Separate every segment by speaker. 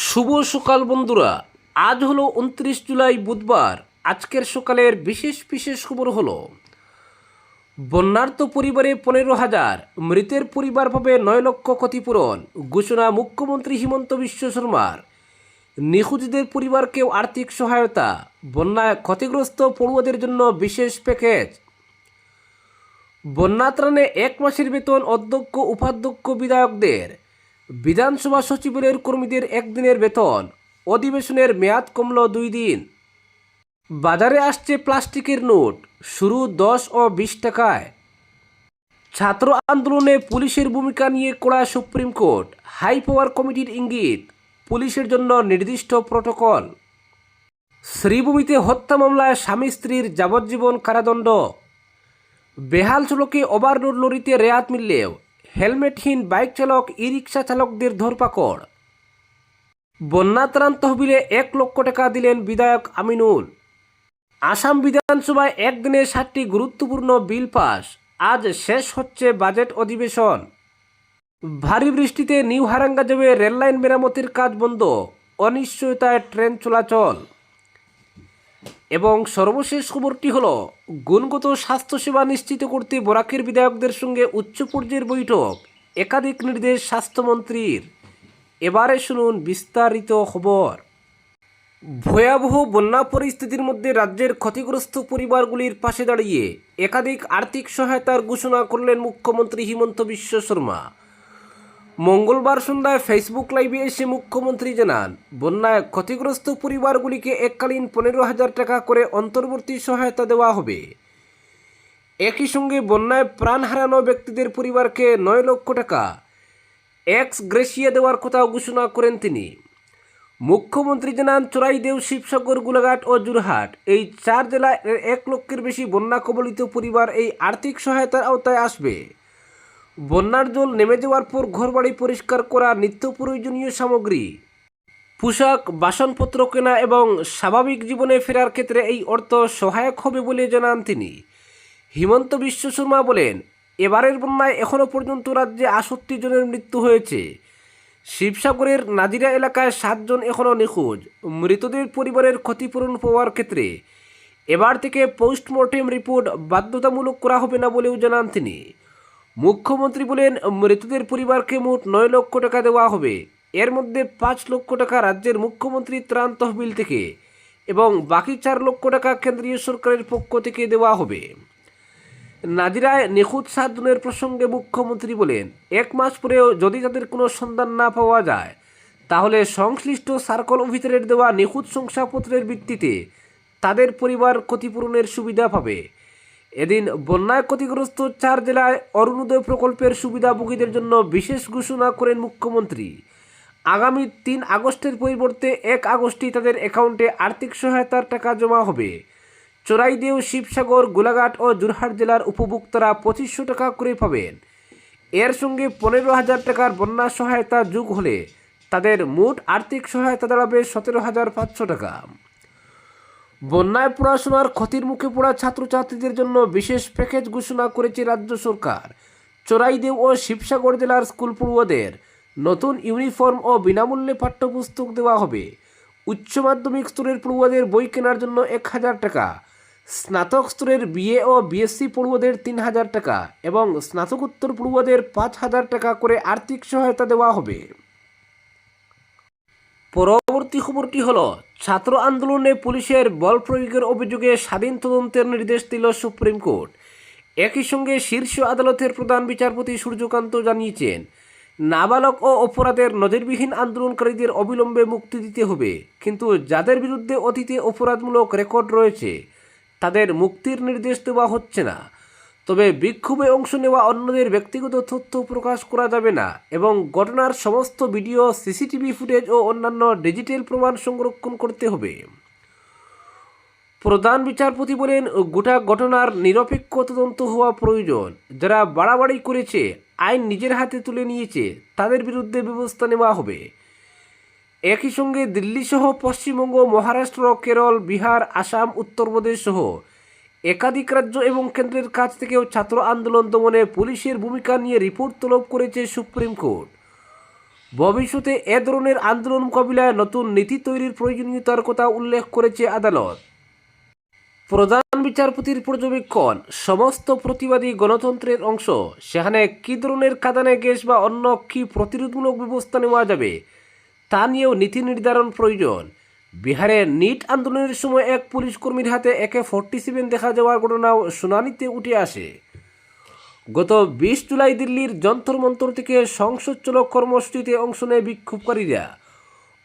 Speaker 1: শুভ সকাল বন্ধুরা। আজ হলো 29 জুলাই বুধবার। আজকের সকালের বিশেষ বিশেষ খবর হলো বন্যার্ত পরিবারে 15,000, মৃতের পরিবার পাবে 9 লক্ষ ক্ষতিপূরণ ঘোষণা মুখ্যমন্ত্রী হিমন্ত বিশ্ব শর্মার। নিখোঁজদের পরিবারকেও আর্থিক সহায়তা, বন্যায় ক্ষতিগ্রস্ত পড়ুয়াদের জন্য বিশেষ প্যাকেজ। বন্যা ত্রাণে 1 মাসের বেতন অধ্যক্ষ উপাধ্যক্ষ বিধায়কদের। বিধানসভা সচিবালয়ের কর্মীদের একদিনের বেতন। অধিবেশনের মেয়াদ কমল 2 দিন। বাজারে আসছে প্লাস্টিকের নোট, শুরু 10 ও 20 টাকায়। ছাত্র আন্দোলনে পুলিশের ভূমিকা নিয়ে কড়া সুপ্রিম কোর্ট, হাই পাওয়ার কমিটির ইঙ্গিত, পুলিশের জন্য নির্দিষ্ট প্রটোকল। শ্রীভূমিতে হত্যা মামলায় স্বামী স্ত্রীর যাবজ্জীবন কারাদণ্ড। বেহাল সড়কে ওভারলোড লরিতে রেয়াত মিললেও হেলমেটহীন বাইক চালক ই রিক্সা চালকদের ধরপাকড়। বন্যা ত্রাণ তহবিলে 1 লক্ষ টাকা দিলেন বিধায়ক আমিনুল। আসাম বিধানসভায় একদিনে 7টি গুরুত্বপূর্ণ বিল পাস। আজ শেষ হচ্ছে বাজেট অধিবেশন। ভারী বৃষ্টিতে নিউ হারাঙ্গাজাবে রেললাইন মেরামতের কাজ বন্ধ, অনিশ্চয়তায় ট্রেন চলাচল। এবং সর্বশেষ খবরটি হলো গুণগত স্বাস্থ্যসেবা নিশ্চিত করতে বরাকের বিধায়কদের সঙ্গে উচ্চ পর্যায়ের বৈঠক, একাধিক নির্দেশ স্বাস্থ্যমন্ত্রীর। এবারে শুনুন বিস্তারিত খবর। ভয়াবহ বন্যা পরিস্থিতির মধ্যে রাজ্যের ক্ষতিগ্রস্ত পরিবারগুলির পাশে দাঁড়িয়ে একাধিক আর্থিক সহায়তার ঘোষণা করলেন মুখ্যমন্ত্রী হিমন্ত বিশ্ব শর্মা। মঙ্গলবার সন্ধ্যায় ফেসবুক লাইভে এসে মুখ্যমন্ত্রী জানান, বন্যায় ক্ষতিগ্রস্ত পরিবারগুলিকে এককালীন 15,000 টাকা করে অন্তর্বর্তী সহায়তা দেওয়া হবে। একই সঙ্গে বন্যায় প্রাণ হারানো ব্যক্তিদের পরিবারকে 9 লক্ষ টাকা এক্স গ্রেসিয়া দেওয়ার কথাও ঘোষণা করেন তিনি। মুখ্যমন্ত্রী জানান, চড়াইদেউ, শিবসাগর, গোলাঘাট ও যোরহাট এই 4 জেলায় 1 লক্ষের বেশি বন্যা কবলিত পরিবার এই আর্থিক সহায়তার আওতায় আসবে। বন্যার জল নেমে যাওয়ার পর ঘরবাড়ি পরিষ্কার করা, নিত্য প্রয়োজনীয় সামগ্রী, পোশাক, বাসনপত্র কেনা এবং স্বাভাবিক জীবনে ফেরার ক্ষেত্রে এই অর্থ সহায়ক হবে বলে জানান তিনি। হিমন্ত বিশ্ব শর্মা বলেন, এবারের বন্যায় এখনও পর্যন্ত রাজ্যে 68 জনের মৃত্যু হয়েছে। শিবসাগরের নাজিরা এলাকায় 7 জন এখনও নিখোঁজ। মৃতদের পরিবারের ক্ষতিপূরণ পাওয়ার ক্ষেত্রে এবার থেকে পোস্টমর্টেম রিপোর্ট বাধ্যতামূলক করা হবে না বলেও জানান তিনি। মুখ্যমন্ত্রী বলেন, মৃতদের পরিবারকে মোট 9 লক্ষ টাকা দেওয়া হবে। এর মধ্যে 5 লক্ষ টাকা রাজ্যের মুখ্যমন্ত্রী ত্রাণ তহবিল থেকে এবং বাকি 4 লক্ষ টাকা কেন্দ্রীয় সরকারের পক্ষ থেকে দেওয়া হবে। নাজিরায় নিখোঁজ 7 জনের প্রসঙ্গে মুখ্যমন্ত্রী বলেন, 1 মাস পরেও যদি তাদের কোনো সন্ধান না পাওয়া যায় তাহলে সংশ্লিষ্ট সার্কল অফিসারের দেওয়া নিখোঁজ শংসাপত্রের ভিত্তিতে তাদের পরিবার ক্ষতিপূরণের সুবিধা পাবে। এদিন বন্যায় ক্ষতিগ্রস্ত 4 জেলায় অরুণোদয় প্রকল্পের সুবিধাভোগীদের জন্য বিশেষ ঘোষণা করেন মুখ্যমন্ত্রী। আগামী 3 আগস্টের পরিবর্তে 1 আগস্টই তাদের অ্যাকাউন্টে আর্থিক সহায়তার টাকা জমা হবে। চড়াইদেউ, শিবসাগর, গোলাঘাট ও যোরহাট জেলার উপভোক্তারা 2500 টাকা করে পাবেন। এর সঙ্গে 15,000 টাকার বন্যা সহায়তা যোগ হলে তাদের মোট আর্থিক সহায়তা দাঁড়াবে 17,500 টাকা। বন্যায় পড়াশোনার ক্ষতির মুখে পড়া ছাত্রছাত্রীদের জন্য বিশেষ প্যাকেজ ঘোষণা করেছে রাজ্য সরকার। চড়াইদেউ ও শিবসাগর জেলার স্কুল পড়ুয়াদের নতুন ইউনিফর্ম ও বিনামূল্যে পাঠ্যপুস্তক দেওয়া হবে। উচ্চ মাধ্যমিক স্তরের পড়ুয়াদের বই কেনার জন্য 1,000 টাকা, স্নাতক স্তরের বিএ ও বিএসসি পড়ুয়াদের 3,000 টাকা এবং স্নাতকোত্তর পড়ুয়াদের 5,000 টাকা করে আর্থিক সহায়তা দেওয়া হবে। পরবর্তী খবরটি হলো, ছাত্র আন্দোলনে পুলিশের বল প্রয়োগের অভিযোগে স্বাধীন তদন্তের নির্দেশ দিল সুপ্রিম কোর্ট। একই সঙ্গে শীর্ষ আদালতের প্রধান বিচারপতি সূর্যকান্ত জানিয়েছেন, নাবালক ও অপরাধের নজিরবিহীন আন্দোলনকারীদের অবিলম্বে মুক্তি দিতে হবে, কিন্তু যাদের বিরুদ্ধে অতীতে অপরাধমূলক রেকর্ড রয়েছে তাদের মুক্তির নির্দেশ দেওয়া হচ্ছে না। তবে বিক্ষোভে অংশ নেওয়া অন্যদের ব্যক্তিগত তথ্য প্রকাশ করা যাবে না এবং ঘটনার সমস্ত ভিডিও, সিসিটিভি ফুটেজ ও অন্যান্য ডিজিটাল প্রমাণ সংরক্ষণ করতে হবে। প্রধান বিচারপতি বলেন, গোটা ঘটনার নিরপেক্ষ তদন্ত হওয়া প্রয়োজন। যারা বাড়াবাড়ি করেছে, আইন নিজের হাতে তুলে নিয়েছে, তাদের বিরুদ্ধে ব্যবস্থা নেওয়া হবে। একই সঙ্গে দিল্লি সহ পশ্চিমবঙ্গ, মহারাষ্ট্র, কেরল, বিহার, আসাম, উত্তরপ্রদেশ সহ একাধিক রাজ্য এবং কেন্দ্রের কাছ থেকেও ছাত্র আন্দোলন দমনে পুলিশের ভূমিকা নিয়ে রিপোর্ট তলব করেছে সুপ্রিম কোর্ট। ভবিষ্যতে এ ধরনের আন্দোলন মোকাবিলায় নতুন নীতি তৈরির প্রয়োজনীয়তার কথা উল্লেখ করেছে আদালত। প্রধান বিচারপতির পর্যবেক্ষণ, সমস্ত প্রতিবাদী গণতন্ত্রের অংশ, সেখানে কী ধরনের কাঁদানে গ্যাস বা অন্য কী প্রতিরোধমূলক ব্যবস্থা নেওয়া যাবে তা নিয়েও নীতি নির্ধারণ প্রয়োজন। বিহারে নিট আন্দোলনের সময় এক পুলিশ কর্মীর হাতে AK-47 দেখা যাওয়ার ঘটনাও শুনানিতে উঠে আসে। গত 20 জুলাই দিল্লির যন্তর মন্তর থেকে সংসদ চলক কর্মসূচিতে অংশ নেয় বিক্ষোভকারীরা।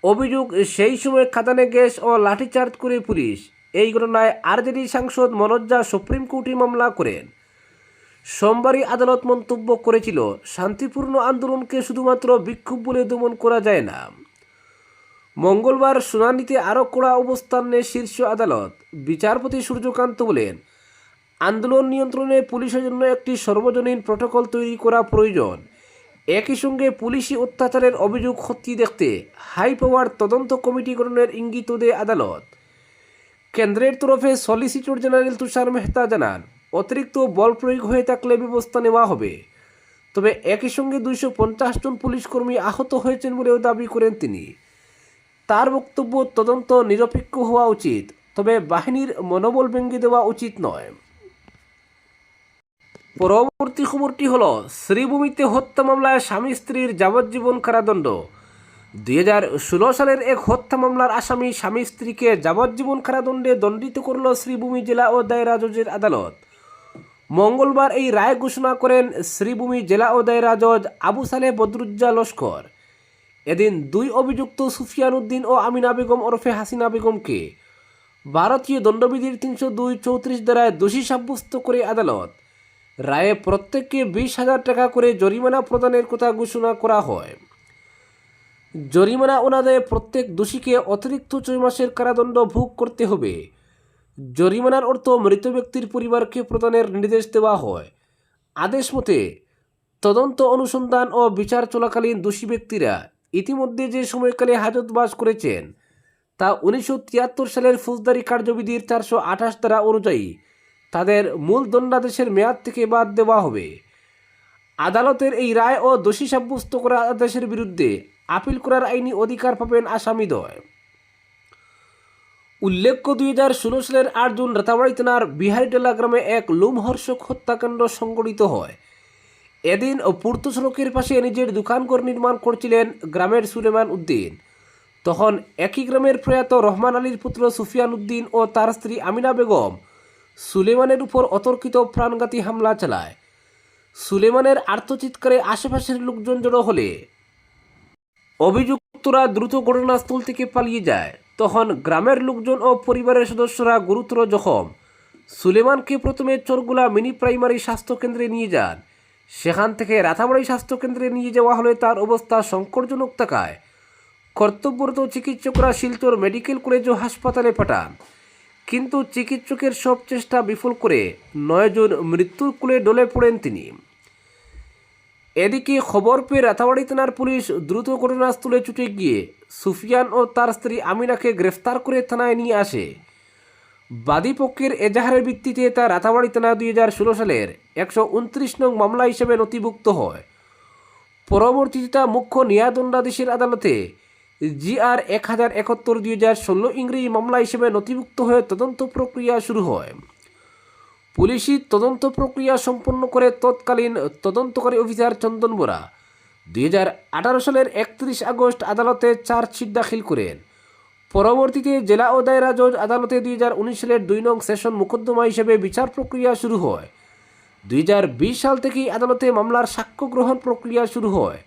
Speaker 1: অভিযোগ, সেই সময় কাঁদানে গ্যাস ও লাঠিচার্জ করে পুলিশ। এই ঘটনায় আরজেডি সাংসদ মনোজ ঝা সুপ্রিম কোর্টে মামলা করেন। সোমবারই আদালত মন্তব্য করেছিল, শান্তিপূর্ণ আন্দোলনকে শুধুমাত্র বিক্ষোভ বলে দমন করা যায় না। মঙ্গলবার শুনানিতে আরও কড়া অবস্থান নেয় শীর্ষ আদালত। বিচারপতি সূর্যকান্ত বলেন, আন্দোলন নিয়ন্ত্রণে পুলিশের জন্য একটি সর্বজনীন প্রটোকল তৈরি করা প্রয়োজন। একই সঙ্গে পুলিশি অত্যাচারের অভিযোগ খতিয়ে দেখতে হাই পাওয়ার তদন্ত কমিটি গঠনের ইঙ্গিত দেয় আদালত। কেন্দ্রের তরফে সলিসিটর জেনারেল তুষার মেহতা জানান, অতিরিক্ত বল প্রয়োগ হয়ে থাকলে ব্যবস্থা নেওয়া হবে। তবে একই সঙ্গে 250 জন পুলিশকর্মী আহত হয়েছেন বলেও দাবি করেন তিনি। তার বক্তব্য, তদন্ত নিরপেক্ষ হওয়া উচিত, তবে বাহিনীর মনোবল ভেঙে দেওয়া উচিত নয়। পরবর্তী খবরটি হলো, শ্রীভূমিতে হত্যা মামলায় স্বামী স্ত্রীর যাবজ্জীবন কারাদণ্ড। 2016 সালের এক হত্যা মামলার আসামি স্বামী স্ত্রীকে যাবজ্জীবন কারাদণ্ডে দণ্ডিত করল শ্রীভূমি জেলা ও দায়রা জজের আদালত। মঙ্গলবার এই রায় ঘোষণা করেন শ্রীভূমি জেলা ও দায়রা জজ আবু সালেহ বদরুজ্জা লস্কর। এদিন দুই অভিযুক্ত সুফিয়ান উদ্দিন ও আমিনা বেগম ওরফে হাসিনা বেগমকে ভারতীয় দণ্ডবিধির 302-34 ধারায় দোষী সাব্যস্ত করে আদালত। রায়ে প্রত্যেককে 20,000 টাকা করে জরিমানা প্রদানের কথা ঘোষণা করা হয়। জরিমানা অনুযায়ী প্রত্যেক দোষীকে অতিরিক্ত 6 মাসের কারাদণ্ড ভোগ করতে হবে। জরিমানার অর্থ মৃত ব্যক্তির পরিবারকে প্রদানের নির্দেশ দেওয়া হয়। আদেশ মতে তদন্ত, অনুসন্ধান ও বিচার চলাকালীন দোষী ব্যক্তিরা ইতিমধ্যে যে সময়কালে হাজতবাস করেছেন তা 1973 সালের ফৌজদারি কার্যবিধির 428 ধারা অনুযায়ী তাদের মূল দণ্ডাদেশের মেয়াদ থেকে বাদ দেওয়া হবে। আদালতের এই রায় ও দোষী সাব্যস্ত করা আদেশের বিরুদ্ধে আপিল করার আইনি অধিকার পাবেন আসামিদ্বয়। উল্লেখ্য, 2016 সালের 8 জুন রাতাবাড়ী থানার বিহারিডালা গ্রামে এক লোমহর্ষক হত্যাকাণ্ড সংঘটিত হয়। এদিন পূর্ত সড়কের পাশে নিজের দোকানঘর নির্মাণ করছিলেন গ্রামের সুলেমান উদ্দিন। তখন একই গ্রামের প্রয়াত রহমান আলীর পুত্র সুফিয়ান উদ্দিন ও তার স্ত্রী আমিনা বেগম সুলেমানের উপর অতর্কিত প্রাণঘাতী হামলা চালায়। সুলেমানের আর্তচিৎকারে আশেপাশের লোকজন জড়ো হলে অভিযুক্তরা দ্রুত ঘটনাস্থল থেকে পালিয়ে যায়। তখন গ্রামের লোকজন ও পরিবারের সদস্যরা গুরুতর জখম। সুলেমানকে প্রথমে চরগুলা মিনি প্রাইমারি স্বাস্থ্যকেন্দ্রে নিয়ে যান। সেখান থেকে রাতাবাড়ী স্বাস্থ্যকেন্দ্রে নিয়ে যাওয়া হলে তার অবস্থা সংকটজনক থাকায় কর্তব্যরত চিকিৎসকরা শিলচর মেডিকেল কলেজ ও হাসপাতালে পাঠান। কিন্তু চিকিৎসকের সব চেষ্টা বিফল করে 9 জুন মৃত্যুর কোলে ঢলে পড়েন তিনি। এদিকে খবর পেয়ে রাতাবাড়ী থানার পুলিশ দ্রুত ঘটনাস্থলে ছুটে গিয়ে সুফিয়ান ও তার স্ত্রী আমিনাকে গ্রেফতার করে থানায় নিয়ে আসে। বাদীপক্ষের এজাহারের ভিত্তিতে তা রাতাবাড়ী থানা 2016 সালের 129 নং মামলা হিসেবে নথিভুক্ত হয়। পরবর্তীতে তা মুখ্য ন্যায়দণ্ডাধীশের আদালতে GR 1071/2016 ইংরেজি মামলা হিসেবে নথিভুক্ত হয়ে তদন্ত প্রক্রিয়া শুরু হয়। পুলিশি তদন্ত প্রক্রিয়া সম্পন্ন করে তৎকালীন তদন্তকারী অফিসার চন্দন বোরা 2018 সালের 31 আগস্ট আদালতে চার্জশিট দাখিল করেন। পরবর্তীতে জেলা ও দায়রা জজ আদালতে 2019 সালের 2 নং সেশন মোকদ্দমা হিসেবে বিচার প্রক্রিয়া শুরু হয়। 2020 সাল থেকেই আদালতে মামলার সাক্ষ্য গ্রহণ প্রক্রিয়া শুরু হয়।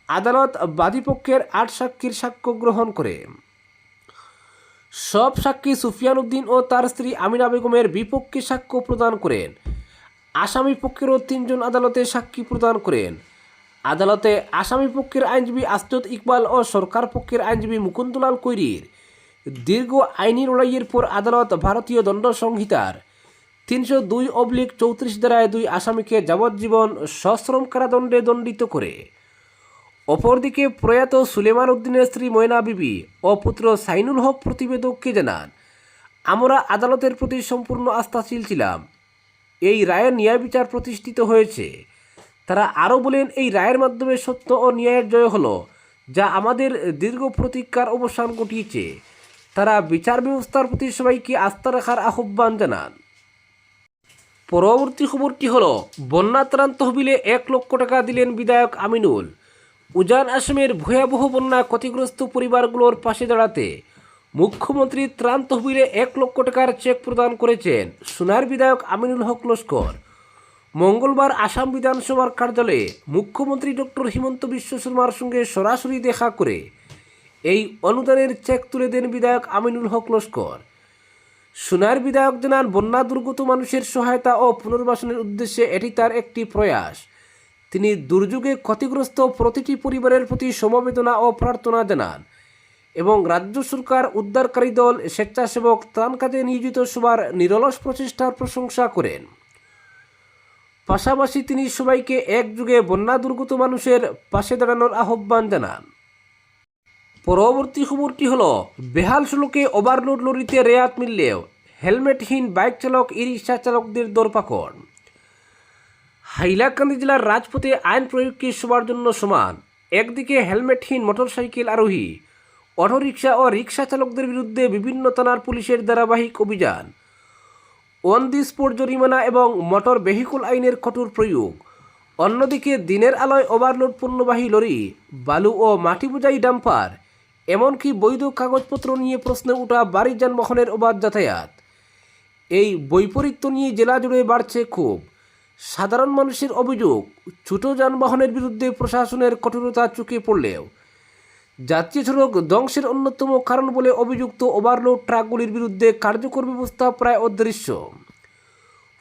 Speaker 1: আদালত বাদীপক্ষের 8 সাক্ষীর সাক্ষ্য গ্রহণ করে। সব সাক্ষী সুফিয়ান উদ্দিন ও তার স্ত্রী আমিনা বেগমের বিপক্ষে সাক্ষ্য প্রদান করেন। আসামি পক্ষেরও 3 জন আদালতে সাক্ষী প্রদান করেন। আদালতে আসামি পক্ষের আইনজীবী আসজদ ইকবাল ও সরকার পক্ষের আইনজীবী মুকুন্দলাল কৈরির দীর্ঘ আইনি লড়াইয়ের পর আদালত ভারতীয় দণ্ড সংহিতার 302/34 ধারায় 2 আসামিকে যাবজ্জীবন সশ্রম কারাদণ্ডে দণ্ডিত করে। অপরদিকে প্রয়াত সুলেমান উদ্দিনের স্ত্রী ময়না বিবি ও পুত্র সাইনুল হক প্রতিবেদককে জানান, আমরা আদালতের প্রতি সম্পূর্ণ আস্থাশীল ছিলাম। এই রায়ের ন্যায় বিচার প্রতিষ্ঠিত হয়েছে। তারা আরও বলেন, এই রায়ের মাধ্যমে সত্য ও ন্যায়ের জয় হলো। যা আমাদের দীর্ঘ প্রতীক্ষার অবসান ঘটিয়েছে। তারা বিচার ব্যবস্থার প্রতি সবাইকে আস্থা রাখার আহ্বান জানান। পরবর্তী খবরটি হলো, বন্যা ত্রাণ তহবিলে 1 লক্ষ টাকা দিলেন বিধায়ক আমিনুল। উজান আসামের ভয়াবহ বন্যা ক্ষতিগ্রস্ত পরিবারগুলোর পাশে দাঁড়াতে মুখ্যমন্ত্রী ত্রাণ তহবিলে 1 লক্ষ টাকার চেক প্রদান করেছেন সোনার বিধায়ক আমিনুল হক লস্কর। মঙ্গলবার আসাম বিধানসভার কার্যালয়ে মুখ্যমন্ত্রী ডক্টর হিমন্ত বিশ্ব শর্মার সঙ্গে সরাসরি দেখা করে এই অনুদানের চেক তুলে দেন বিধায়ক আমিনুল হক লস্কর। সোনার বিধায়ক জানান, বন্যা দুর্গত মানুষের সহায়তা ও পুনর্বাসনের উদ্দেশ্যে এটি তার একটি প্রয়াস। তিনি দুর্যোগে ক্ষতিগ্রস্ত প্রতিটি পরিবারের প্রতি সমবেদনা ও প্রার্থনা জানান এবং রাজ্য সরকার, উদ্ধারকারী দল, স্বেচ্ছাসেবক, ত্রাণ কাজে নিয়োজিত সবার নিরলস প্রচেষ্টার প্রশংসা করেন। পাশাপাশি তিনি সবাইকে একযোগে বন্যা দুর্গত মানুষের পাশে দাঁড়ানোর আহ্বান জানান। পরবর্তী খবরটি হলো, বেহাল সড়কে ওভারলোড লরিতে রেয়াত মিললেও হেলমেটহীন বাইক চালক, ই রিক্সা চালকদের দরপাকড়। হাইলাকান্দি জেলার রাজপথে আইন প্রয়োগকে সবার জন্য সমান। একদিকে হেলমেটহীন মোটরসাইকেল আরোহী, অটোরিকশা ও রিক্সা চালকদের বিরুদ্ধে বিভিন্ন থানার পুলিশের ধারাবাহিক অভিযান, অন দি স্পট জরিমানা এবং মোটর ভেহিকল আইনের কঠোর প্রয়োগ। অন্যদিকে দিনের আলোয় ওভারলোড পণ্যবাহী লরি, বালু ও মাটি বোঝাই ডাম্পার, এমনকি বৈধ কাগজপত্র নিয়ে প্রশ্ন ওঠা বাড়ি যানবাহনের অবাধ যাতায়াত। এই বৈপরীত্য নিয়ে জেলা জুড়ে বাড়ছে ক্ষোভ। সাধারণ মানুষের অভিযোগ, ছোট যানবাহনের বিরুদ্ধে প্রশাসনের কঠোরতা চোখে পড়লেও জাতীয় সড়ক ধ্বংসের অন্যতম কারণ বলে অভিযুক্ত ওভারলোড ট্রাকগুলির বিরুদ্ধে কার্যকর ব্যবস্থা প্রায় অদৃশ্য।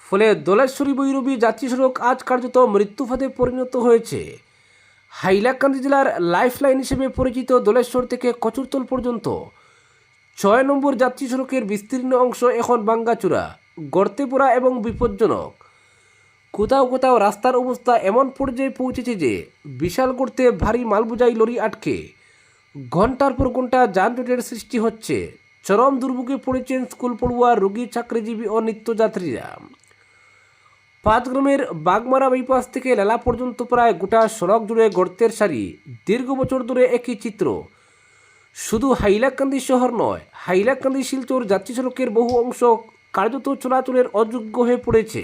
Speaker 1: ফলে দোলেশ্বরী বৈরবী জাতীয় সড়ক আজ কার্যত মৃত্যুফাঁদে পরিণত হয়েছে। হাইলাকান্দি জেলার লাইফলাইন হিসেবে পরিচিত দোলেশ্বর থেকে কচুরতল পর্যন্ত 6 নম্বর জাতীয় সড়কের বিস্তীর্ণ অংশ এখন ভাঙ্গাচোরা, গর্তে পড়া এবং বিপজ্জনক। কোথাও কোথাও রাস্তার অবস্থা এমন পর্যায়ে পৌঁছেছে যে বিশাল গর্তে ভারী মালবোঝাই লরি আটকে ঘন্টার পর ঘন্টা যানজটের সৃষ্টি হচ্ছে। চরম দুর্ভোগে পড়েছেন স্কুল পড়ুয়া, রোগী, চাকরিজীবী ও নিত্যযাত্রীরা। 5 গ্রামের বাগমারা বাইপাস থেকে লেলা পর্যন্ত প্রায় গোটা সড়ক জুড়ে গর্তের সারি। দীর্ঘ বছর ধরে একই চিত্র। শুধু হাইলাকান্দি শহর নয়, হাইলাকান্দি শিলচর জাতীয় সড়কের বহু অংশ কার্যত চলাচলের অযোগ্য হয়ে পড়েছে।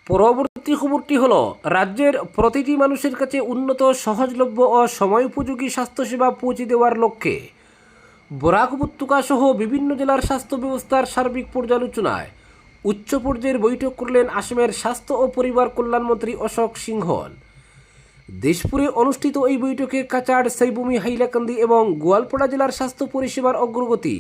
Speaker 1: পরবর্তী খবরটি হলো, রাজ্যের প্রতিটি মানুষের কাছে উন্নত, সহজলভ্য ও সময়োপযোগী স্বাস্থ্যসেবা পৌঁছে দেওয়ার লক্ষ্যে বরাক উপত্যকা সহ বিভিন্ন জেলার স্বাস্থ্য ব্যবস্থার সার্বিক পর্যালোচনায় উচ্চ পর্যায়ের বৈঠক করলেন আসামের স্বাস্থ্য ও পরিবার কল্যাণমন্ত্রী অশোক সিংহল। দেশপুরে অনুষ্ঠিত এই বৈঠকে কাছাড়, সাইভূমি, হাইলাকান্দি এবং গোয়ালপাড়া জেলার স্বাস্থ্য পরিষেবার অগ্রগতি,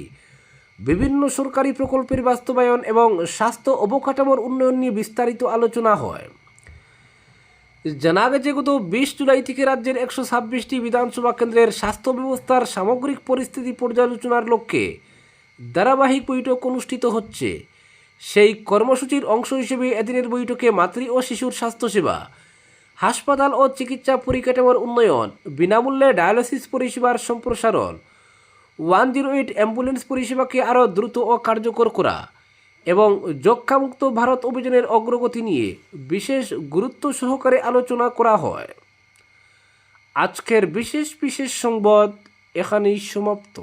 Speaker 1: বিভিন্ন সরকারি প্রকল্পের বাস্তবায়ন এবং স্বাস্থ্য অবকাঠামোর উন্নয়ন নিয়ে বিস্তারিত আলোচনা হয়। জানা গেছে, গত 20 জুলাই থেকে রাজ্যের 126টি বিধানসভা কেন্দ্রের স্বাস্থ্য ব্যবস্থার সামগ্রিক পরিস্থিতি পর্যালোচনার লক্ষ্যে ধারাবাহিক বৈঠক অনুষ্ঠিত হচ্ছে। সেই কর্মসূচির অংশ হিসেবে এদিনের বৈঠকে মাতৃ ও শিশুর স্বাস্থ্যসেবা, হাসপাতাল ও চিকিৎসা পরিকাঠামোর উন্নয়ন, বিনামূল্যে ডায়ালিসিস পরিষেবার সম্প্রসারণ, 108 অ্যাম্বুলেন্স পরিষেবাকে আরও দ্রুত ও কার্যকর করা এবং যক্ষ্মামুক্ত ভারত অভিযানের অগ্রগতি নিয়ে বিশেষ গুরুত্ব সহকারে আলোচনা করা হয়। আজকের বিশেষ সংবাদ এখানেই সমাপ্ত।